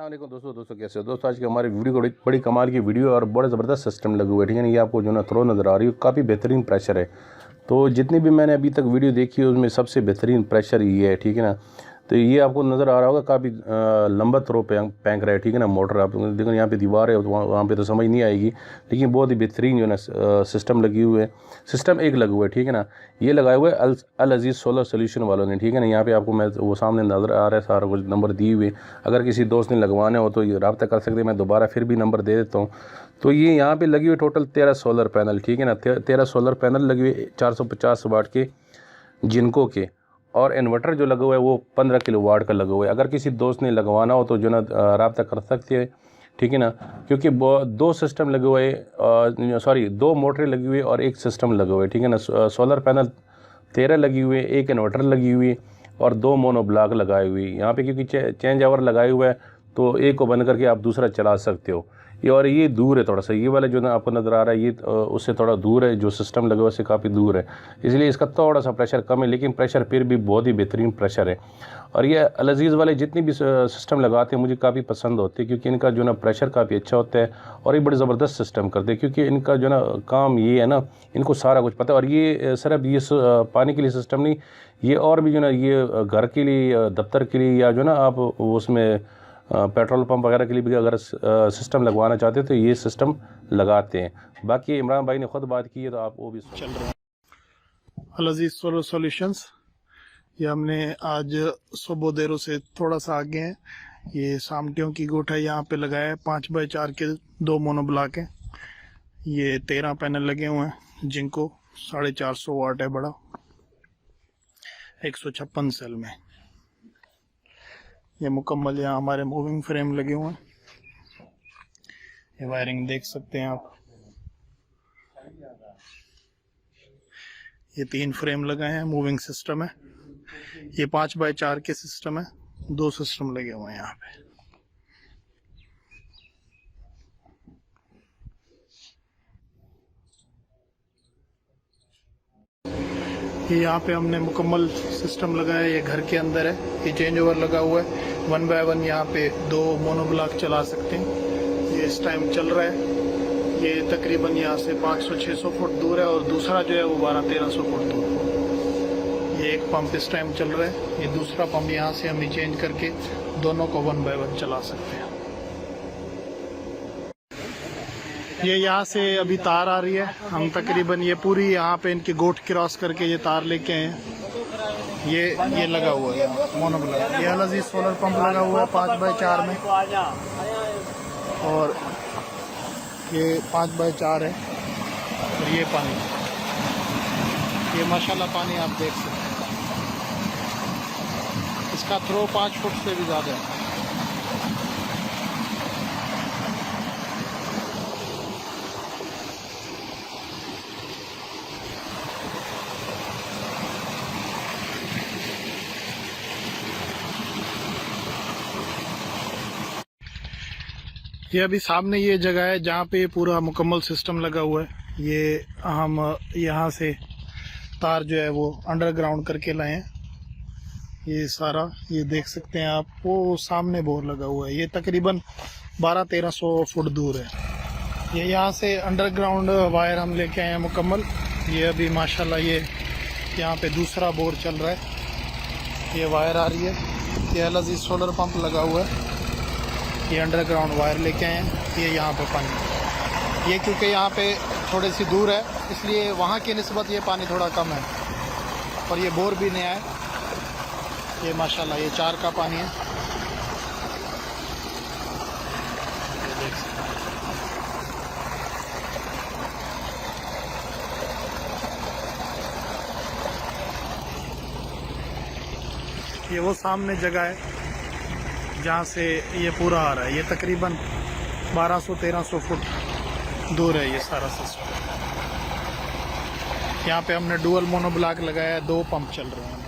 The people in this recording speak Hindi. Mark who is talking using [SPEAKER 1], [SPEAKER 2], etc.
[SPEAKER 1] अस्सलाम वालेकुम दोस्तों कैसे हो दोस्तों। आज की हमारी वीडियो बड़ी कमाल की वीडियो और बड़ा ज़बरदस्त सिस्टम लगे हुए, ठीक है ना। ये आपको जो ना थ्रो नज़र आ रही है, काफ़ी बेहतरीन प्रेशर है। तो जितनी भी मैंने अभी तक वीडियो देखी है उसमें सबसे बेहतरीन प्रेशर ये है, ठीक है ना। तो ये आपको नज़र आ रहा होगा, काफ़ी लंबा थ्रो फेंक रहा है, ठीक है ना। मोटर आप देखो यहाँ पे दीवार है, वहाँ पे तो समझ नहीं आएगी, लेकिन बहुत ही बेहतरीन जो है ना सिस्टम लगी हुई है। सिस्टम एक लगा हुआ है, ठीक है ना। ये लगाए हुए अल अजीज़ सोलर सोल्यूशन वालों ने, ठीक है ना। यहाँ पे आपको मैं वो सामने नज़र आ रहा है, सारा कुछ नंबर दिए हुए। अगर किसी दोस्त ने लगवाने हो तो ये रब्ता कर सकते हैं, मैं दोबारा फिर भी नंबर दे देता हूँ। तो ये यहाँ पे लगी हुई टोटल 13 सोलर पैनल, ठीक है ना। 13 सोलर पैनल लगी हुई 450 वाट के जिनको के, और इन्वर्टर जो लगा हुआ है वो 15 किलो वाट का लगा हुआ है। अगर किसी दोस्त ने लगवाना हो तो जो ना रब्ता कर सकते हैं, ठीक है ना। क्योंकि दो सिस्टम लगे हुए, दो मोटरें लगी हुई और एक सिस्टम लगा हुआ है, ठीक है ना। सोलर पैनल 13 लगी हुई है, एक इन्वर्टर लगी हुई है और 2 मोनो ब्लॉक लगाए हुए हैं यहाँ पे। क्योंकि चेंज ओवर लगाए हुआ है तो एक को बंद करके आप दूसरा चला सकते हो। ये और ये दूर है थोड़ा सा, ये वाला जो ना आपको नज़र आ रहा है ये उससे थोड़ा दूर है, जो सिस्टम लगा हुआ है उससे काफ़ी दूर है, इसलिए इसका थोड़ा सा प्रेशर कम है, लेकिन प्रेशर फिर भी बहुत ही बेहतरीन प्रेशर है। और ये अल अज़ीज़ वाले जितनी भी सिस्टम लगाते हैं मुझे काफ़ी पसंद होते हैं, क्योंकि इनका जो ना प्रेशर काफ़ी अच्छा होता है और ये बड़े ज़बरदस्त सिस्टम करते हैं। क्योंकि इनका जो ना काम ये है ना, इनको सारा कुछ पता है। और ये सिर्फ ये पानी के लिए सिस्टम नहीं, ये और भी जो ना ये घर के लिए, दफ्तर के लिए, या जो ना आप उसमें पेट्रोल पंप वगैरह के लिए भी अगर सिस्टम लगवाना चाहते हैं तो ये सिस्टम लगाते हैं। बाकी इमरान भाई ने ख़ुद बात की है तो आप वो भी
[SPEAKER 2] चल रहे हैं। अल अज़ीज़ सोलर सॉल्यूशंस, ये हमने आज सुबह देरों से थोड़ा सा आगे हैं, ये सामटियों की गोट है, यहाँ पे लगाया है 5x4 के 2 मोनो ब्लॉक हैं। ये 13 पैनल लगे हुए हैं जिनको 450 वाट है बड़ा, 156 सेल में। ये मुकम्मल यहाँ हमारे मूविंग फ्रेम लगे हुए हैं, ये वायरिंग देख सकते हैं आप। ये 3 फ्रेम लगाए हैं, मूविंग सिस्टम है। ये 5x4 के सिस्टम है, 2 सिस्टम लगे हुए हैं यहाँ पे। ये यहाँ पे हमने मुकम्मल सिस्टम लगाया है, ये घर के अंदर है, ये चेंज ओवर लगा हुआ है। 1 बाय 1 यहाँ पे 2 मोनो ब्लॉक चला सकते हैं। ये इस टाइम चल रहा है, ये तकरीबन यहाँ से 500-600 फुट दूर है और दूसरा जो है वो 1200-1300 फुट दूर है। ये एक पंप इस टाइम चल रहा है, ये दूसरा पंप यहाँ से हम चेंज करके दोनों को 1 बाय 1 चला सकते हैं। ये यहाँ से अभी तार आ रही है, हम तकरीबन ये पूरी यहाँ पे इनकी गोट क्रॉस करके ये तार लेके आए हैं। ये लगा हुआ है मोनो ब्लॉक, ये अल अज़ीज़ सोलर पंप लगा हुआ है 5x4 में, और ये 5x4 है। और ये पानी, ये माशाल्लाह पानी आप देख सकते हैं, इसका थ्रो 5 फुट से भी ज़्यादा है। ये अभी सामने ये जगह है जहाँ पे पूरा मुकम्मल सिस्टम लगा हुआ है। ये हम यहाँ से तार जो है वो अंडरग्राउंड करके लाए हैं, ये सारा ये देख सकते हैं आप। वो सामने बोर लगा हुआ है, ये तकरीबन 1200-1300 फुट दूर है। ये यहाँ से अंडरग्राउंड वायर हम लेके आए हैं मुकम्मल। ये अभी माशाल्लाह ये यहाँ पे दूसरा बोर चल रहा है, ये वायर आ रही है। ये अल अज़ीज़ सोलर पंप लगा हुआ है, ये अंडरग्राउंड वायर लेके आए हैं। ये यहाँ पे पानी, ये क्योंकि यहाँ पे थोड़ी सी दूर है इसलिए वहाँ की निस्बत ये पानी थोड़ा कम है, और ये बोर भी नया है। ये माशाल्लाह ये 4 का पानी है, ये देख सकते हैं। ये वो सामने जगह है जहाँ से ये पूरा आ रहा है, ये तकरीबन 1200-1300 फुट दूर है ये सारा सिस्टम। यहाँ पे हमने डुअल मोनो ब्लॉक लगाया है, 2 पंप चल रहे हैं।